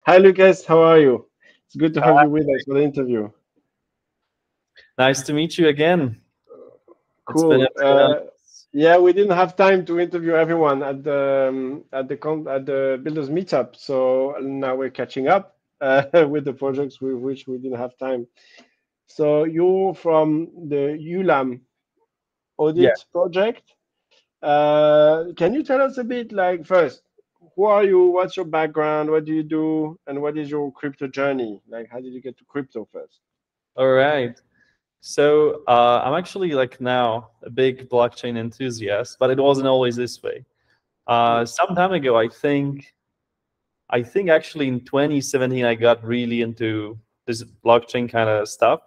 Hi, Lucas. How are you? It's good to have Hi. you with us for the interview. Nice to meet you again. It's been a Cool. Yeah, we didn't have time to interview everyone at the builders meetup, so now we're catching up with the projects with which we didn't have time. So you're from the Ulam yeah. audit project. Can you tell us a bit, like, first, who are you? What's your background? What do you do? And what is your crypto journey? Like, how did you get to crypto first? All right. So I'm actually like now a big blockchain enthusiast, but it wasn't always this way. Hmm. Some time ago, I think actually in 2017 I got really into this blockchain kind of stuff.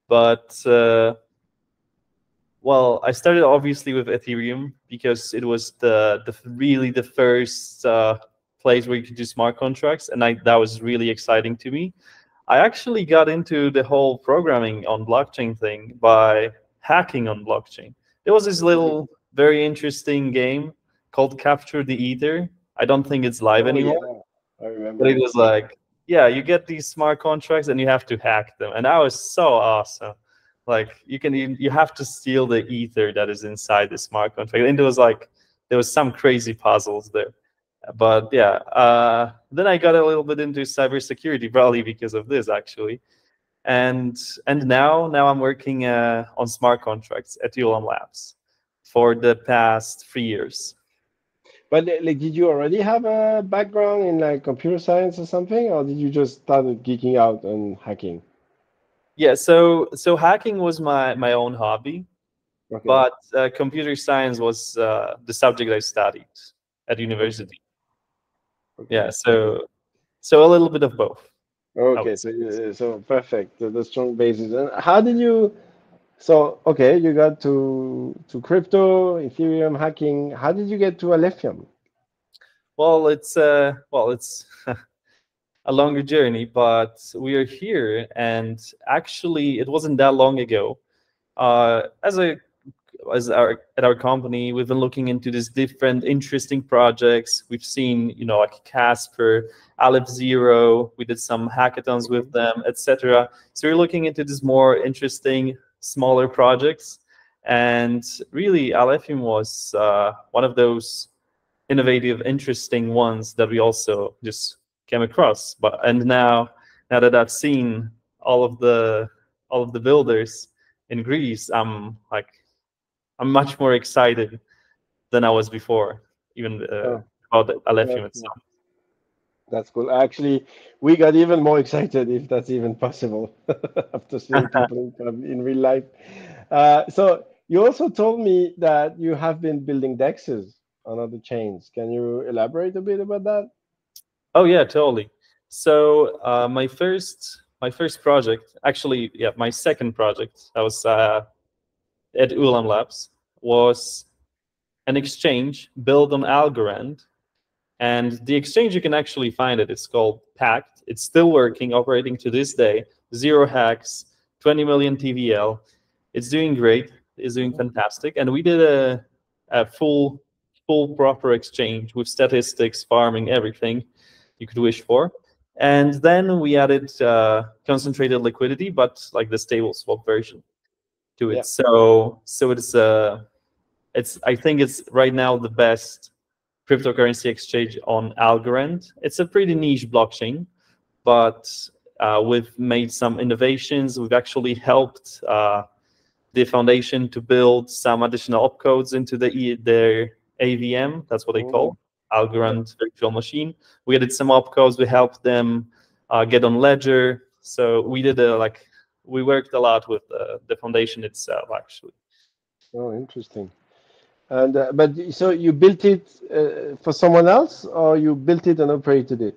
But well, I started obviously with Ethereum because it was the really the first place where you could do smart contracts, and that was really exciting to me. I actually got into the whole programming on blockchain thing by hacking on blockchain. There was this Really? little very interesting game called Capture the Ether. I don't think it's live Oh anymore, yeah, I but remember it it. was like, yeah, you get these smart contracts and you have to hack them. And that was so awesome. Like you have to steal the ether that is inside the smart contract. And it was like there was some crazy puzzles there. But yeah, then I got a little bit into cybersecurity, probably because of this actually. And now I'm working on smart contracts at Ulam Labs for the past 3 years. But like, did you already have a background in like computer science or something, or did you just started geeking out and hacking? Yeah, so hacking was my own hobby, Okay, but computer science was the subject I studied at okay, university. okay, Yeah, so a little bit of both, I would okay. say. So perfect. The strong basis. And how did you? So okay, you got to crypto, Ethereum hacking. How did you get to Alephium? Well, it's a longer journey, but we are here, and actually, it wasn't that long ago. As at our company, we've been looking into these different interesting projects. We've seen, like Casper, Aleph Zero. We did some hackathons Mhm. with them, etc. So we're looking into these more interesting, smaller projects. And really, Alephium was one of those innovative, interesting ones that we also just came across. Now that I've seen all of the all of the builders in Greece, I'm much more excited than I was before, even Oh, about the Alephium that's cool. itself. That's cool. Actually, we got even more excited if that's even possible after seeing people in real life. So you also told me that you have been building dexes on other chains. Can you elaborate a bit about that? Oh yeah, totally. So my first project, actually, yeah, my second project, that was at Ulam Labs, was an exchange built on Algorand. And the exchange, you can actually find it. It's called Pact. It's still working, operating to this day. Zero hacks, 20 million TVL. It's doing great. It's doing Mhm. fantastic. And we did a full proper exchange with statistics, farming, everything you could wish for. And then we added concentrated liquidity, but like the stable swap version to Yeah. it. So it's I think it's right now the best cryptocurrency exchange on Algorand. It's a pretty niche blockchain, but we've made some innovations. We've actually helped the foundation to build some additional opcodes into their AVM. That's what they Mhm. call Yeah. Algorand Virtual Machine. We added some opcodes. We helped them get on Ledger. So we did we worked a lot with the foundation itself, actually. Oh, interesting. And but so you built it for someone else, or you built it and operated it?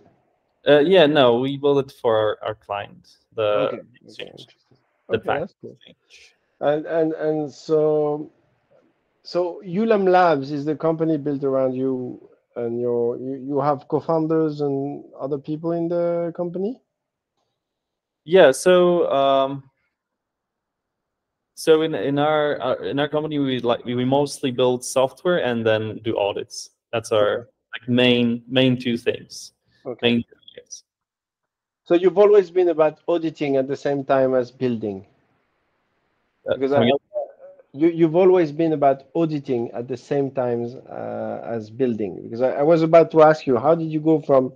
Yeah, no, we built it for our client, the Okay. Okay. exchange, Interesting. the Okay, pact that's cool. exchange. And so Ulam Labs is the company built around you, and you have co-founders and other people in the company. Yeah, so in our company we mostly build software and then do audits. That's Okay. our like main two things, Okay. main two things. So you've always been about auditing at the same time as building, because Coming up. you've always been about auditing at the same time as building. Because I was about to ask you, how did you go from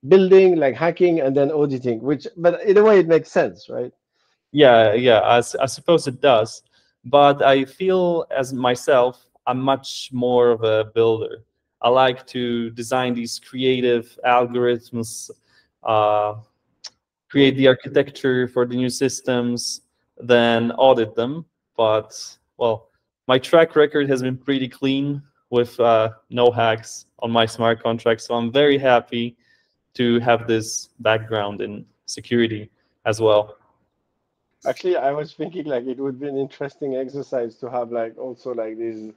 building, like hacking, and then auditing? Which, but in a way, it makes sense, right? Yeah, I suppose it does. But I feel as myself, I'm much more of a builder. I like to design these creative algorithms, uh, create the architecture for the new systems, then audit them. But, well, my track record has been pretty clean with no hacks on my smart contracts. So I'm very happy to have this background in security as well. Actually, I was thinking like it would be an interesting exercise to have like also like these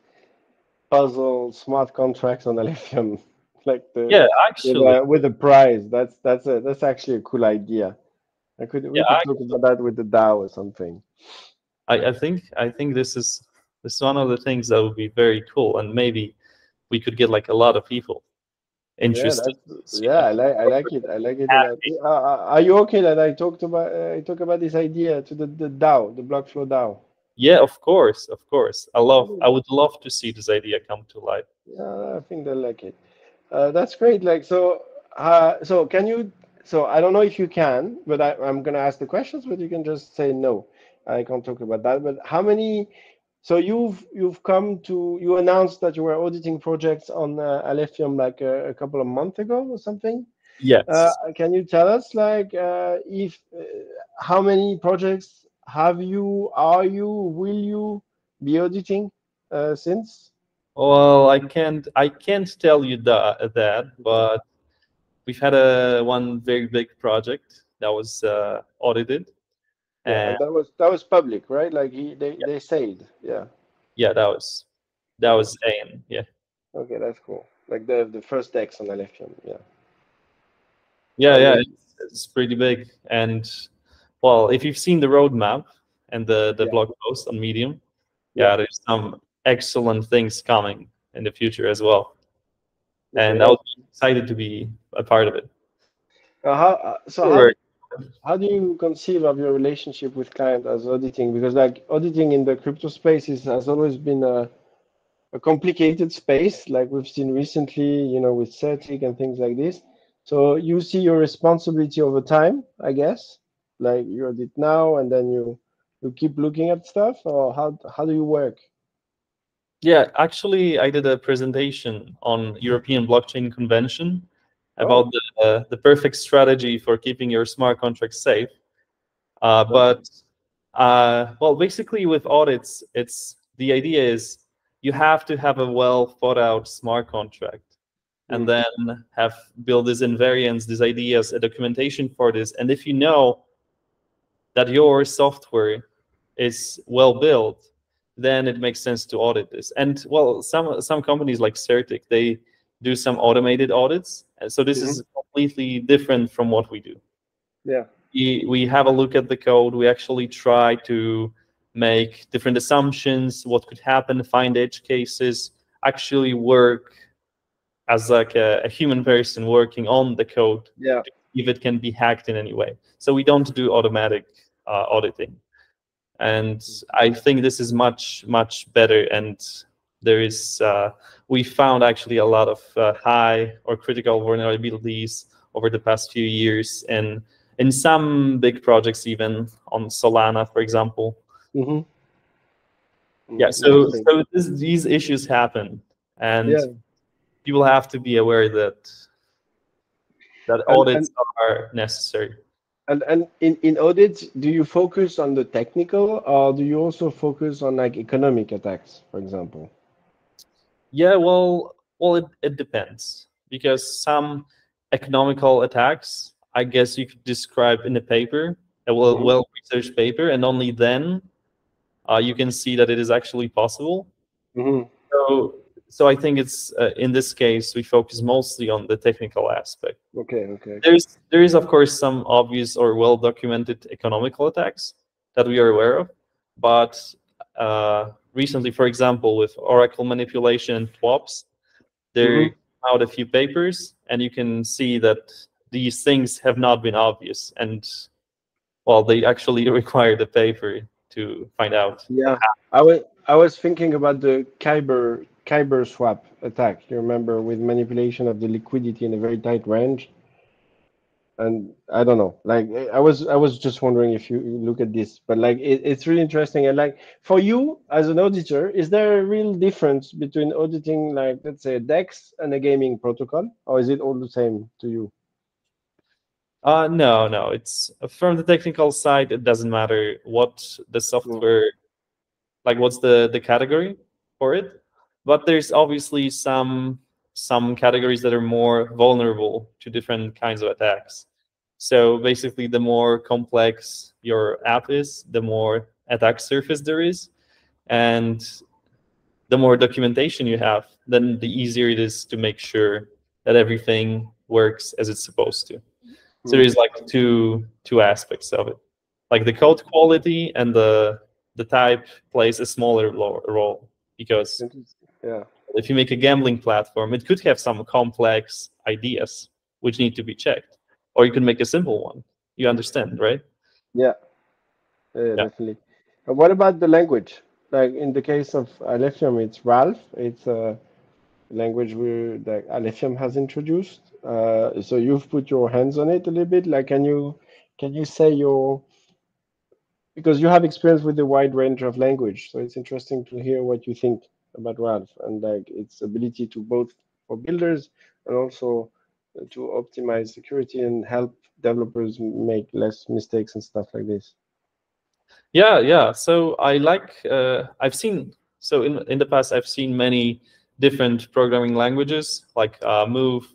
puzzle smart contracts on Alephium, like the Yeah, actually. with a prize. That's actually a cool idea. We Yeah, could talk about that with the DAO or something. I think this is one of the things that would be very cool, and maybe we could get like a lot of people Yeah, interested. yeah. I like it. I like it a lot. Happy. Are you okay that I talk about this idea to the DAO, the Blockflow DAO? Yeah, of course, of course. I would love to see this idea come to life. Yeah, I think they'll like it. That's great. Like so, so can you? So I don't know if you can, but I'm gonna ask the questions, but you can just say no. I can't talk about that. But how many? So you've come to you announced that you were auditing projects on Alephium like a couple of months ago or something. Yes. Can you tell us like if how many projects have you, are you, will you be auditing since? Well, I can't tell you that, but we've had a one very big project that was audited, Yeah, and and that was public, right? Like yeah, they said, yeah. yeah, that was Okay, AIM. Yeah. okay, that's cool. Like the first X on Alephium, yeah. Yeah, And yeah, then it's pretty big. And well, if you've seen the roadmap and the yeah, blog post on Medium, yeah. yeah, there's some excellent things coming in the future as well. Okay, And I that's was excited to be a part of it. how so Sure. how do you conceive of your relationship with client as auditing? Because like auditing in the crypto space has always been a complicated space, like we've seen recently, with Certic and things like this. So you see your responsibility over time, I guess. Like you audit now, and then you keep looking at stuff, or how do you work? Yeah, actually, I did a presentation on European Blockchain Convention Oh, about the perfect strategy for keeping your smart contracts safe. yeah. But well, basically with audits, it's the idea is you have to have a well thought out smart contract, and Mm, then have build this invariance, these ideas, a documentation for this. And if you know that your software is well built, then it makes sense to audit this. And well, some companies like Certic, they do some automated audits, and so this mhm. is completely different from what we do. Yeah, We have a look at the code. We actually try to make different assumptions, what could happen, find edge cases, actually work as like a human person working on the code yeah. to see if it can be hacked in any way. So we don't do automatic auditing. And I think this is much, much better. And there is, we found actually a lot of high or critical vulnerabilities over the past few years, and in some big projects, even on Solana, for example. Hmm. Yeah, so Interesting. so these issues happen, and Yeah, people have to be aware that and and audits are necessary. and in audits, do you focus on the technical, or do you also focus on like economic attacks, for example? Yeah, well, it depends, because some economical attacks, I guess you could describe in a paper, a Hmm. well-researched paper, and only then you can see that it is actually possible. Hmm. So, so I think it's in this case we focus mostly on the technical aspect. Okay, okay, okay. There is of course some obvious or well-documented economical attacks that we are aware of, but recently, for example, with Oracle manipulation and swaps, there Hmm. came out a few papers, and you can see that these things have not been obvious, and well, they actually require the paper to find out. Yeah, I was thinking about the Kyber swap attack. You remember, with manipulation of the liquidity in a very tight range. And I don't know, like I was just wondering if you look at this, but like it's really interesting. And like, for you as an auditor, is there a real difference between auditing, like, let's say, a DEX and a gaming protocol, or is it all the same to you? No, no, it's from the technical side. It doesn't matter what the Mm, software, like what's the category for it, but there's obviously some categories that are more vulnerable to different kinds of attacks. So basically, the more complex your app is, the more attack surface there is, and the more documentation you have, then the easier it is to make sure that everything works as it's supposed to. So mm, there's like two aspects of it. Like the code quality and the type plays a smaller role, because interesting. Yeah, if you make a gambling platform, it could have some complex ideas which need to be checked, or you can make a simple one. You understand, right? yeah, Yeah. definitely. And what about the language? Like in the case of Alephium, it's Ralph. It's a language that Alephium has introduced. So you've put your hands on it a little bit. Like, can you say your, because you have experience with a wide range of language, so it's interesting to hear what you think about Ralph and like its ability to both for builders and also to optimize security and help developers make less mistakes and stuff like this. Yeah, yeah. So I like I've seen, so in the past I've seen many different programming languages like Move.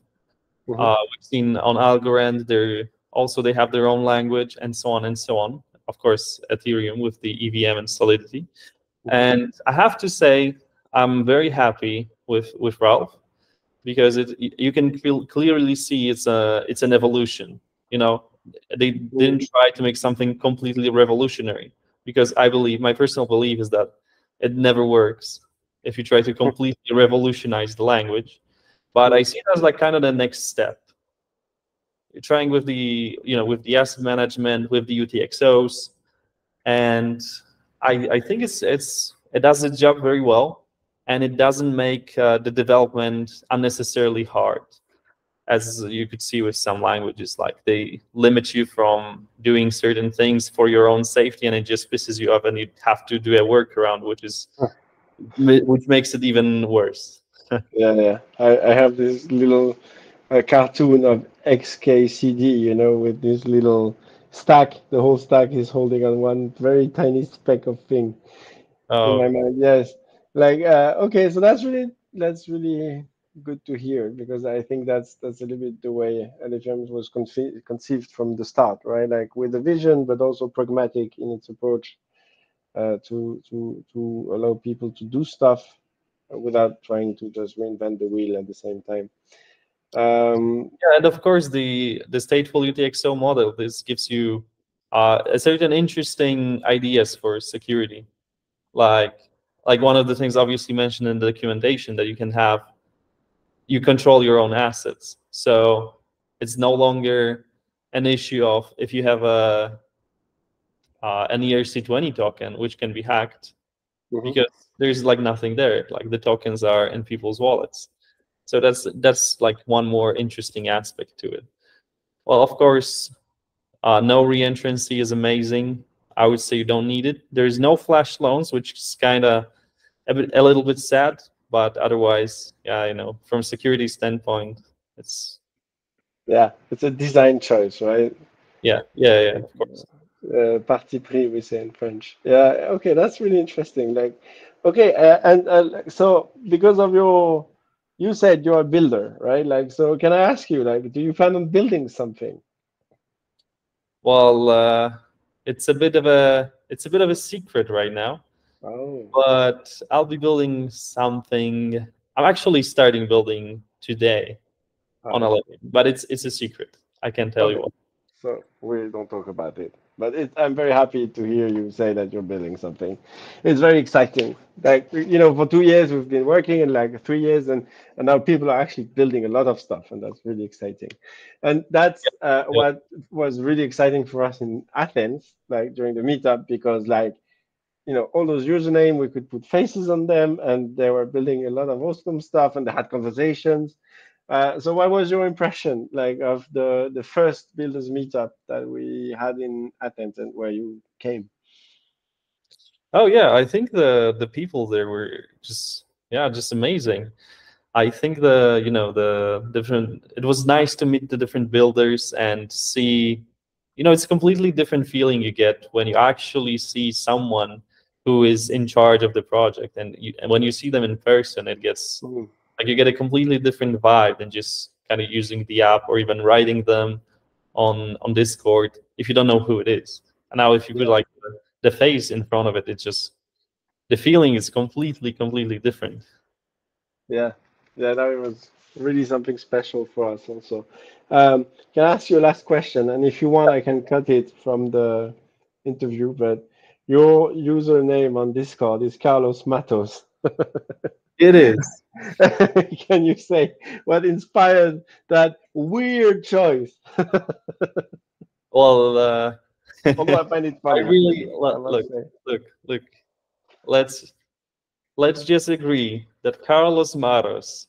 Hmm. We've seen on Algorand, they have their own language, and so on and so on. Of course, Ethereum with the EVM and Solidity. Hmm. And I have to say, I'm very happy with Ralph, because you can clearly see it's an evolution. You know, they Hmm. didn't try to make something completely revolutionary, because I believe, my personal belief is that it never works if you try to completely revolutionize the language. But I see it as like kind of the next step. You're trying with with the asset management, with the UTXOs, and I think it does its job very well, and it doesn't make the development unnecessarily hard, as you could see with some languages. Like, they limit you from doing certain things for your own safety, and it just pisses you off, and you have to do a workaround, which makes it even worse. Yeah, yeah. I have this little cartoon of XKCD, with this little stack. The whole stack is holding on one very tiny speck of thing in my Oh, mind. Yes. Like, okay, so that's really good to hear, because I think that's a little bit the way Ethereum was conceived from the start, right? Like, with a vision, but also pragmatic in its approach, to allow people to do stuff without trying to just reinvent the wheel at the same time. Um, yeah, and of course the stateful UTXO model. This gives you a certain interesting ideas for security. Like one of the things obviously mentioned in the documentation, that you control your own assets. So it's no longer an issue of, if you have an ERC20 token which can be hacked, mhm. because there's like nothing there. Like, the tokens are in people's wallets. So that's like one more interesting aspect to it. Well, of course, no reentrancy is amazing. I would say you don't need it. There's no flash loans, which is kind of a little bit sad, but otherwise, yeah, from a security standpoint, it's Yeah, it's a design choice, right? yeah, yeah, yeah, of course. Parti pris, we say in French. Yeah, okay, that's really interesting. Like, okay, and so because of you said you're a builder, right? Like, so can I ask you, like, do you plan on building something? Well, it's a bit of a secret right now, Oh, but I'll be building something. I'm actually starting building today on ah, Alephium, but it's a secret. I can't tell you okay. what. So we don't talk about it. But I'm very happy to hear you say that you're building something. It's very exciting. Like, for 2 years we've been working, and like 3 years, and now people are actually building a lot of stuff, and that's really exciting. And that's Yeah. what was really exciting for us in Athens, like during the meetup, because like, all those username, we could put faces on them, and they were building a lot of awesome stuff, and they had conversations. So what was your impression like of the first builders meetup that we had in Athens and where you came? Oh yeah, I think the people there were just amazing. I think the different, it was nice to meet the different builders and see, it's a completely different feeling you get when you actually see someone who is in charge of the project, and when you see them in person, it gets Mm, like you get a completely different vibe than just kind of using the app or even writing them on Discord if you don't know who it is. And now if you put yeah, like the face in front of it, it's just the feeling is completely different. yeah, yeah. That was really something special for us also. Can I ask you a last question? And if you want, I can cut it from the interview. But your username on Discord is Carlos Matos. It is. Can you say what inspired that weird choice? Well, Although I find it I funny, really I look, must say. look. Let's let's just agree that Carlos Maros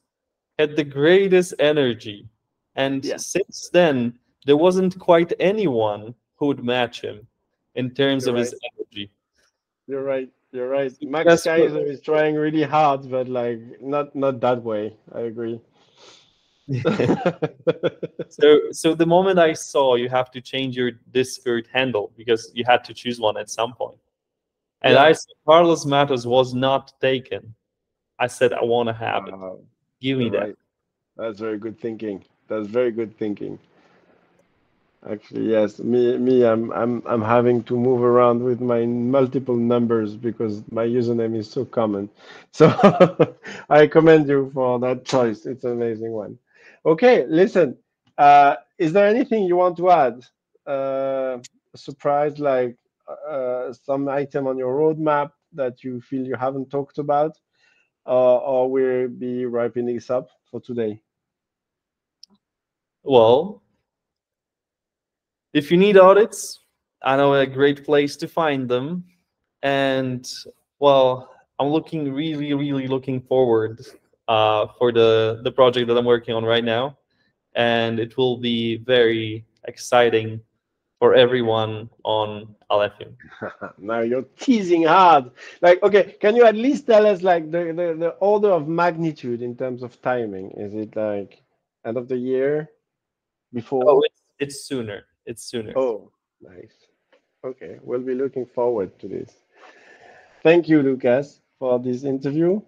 had the greatest energy, and Yeah, since then there wasn't quite anyone who would match him in terms you're of right. his energy. You're right. You're right. Max Guess what? Kaiser is trying really hard, but like not that way. I agree. So the moment I saw you have to change your Discord handle because you had to choose one at some point, and Yeah. I saw Carlos Matos was not taken. I said I want to have it. Wow. Give me You're that. right. That's very good thinking. That's very good thinking. Actually, yes. I'm having to move around with my multiple numbers because my username is so common. So I commend you for that choice. It's an amazing one. Okay, listen. Is there anything you want to add? A surprise, like some item on your roadmap that you feel you haven't talked about, or we'll be wrapping this up for today? Well, if you need audits, I know a great place to find them. And well, I'm really looking forward for the project that I'm working on right now, and it will be very exciting for everyone on Alephium. Now you're teasing hard. Like, okay, can you at least tell us like the order of magnitude in terms of timing? Is it like end of the year, Oh, before? it's sooner. It's sooner. Oh, nice. Okay, we'll be looking forward to this. Thank you, Lucas, for this interview.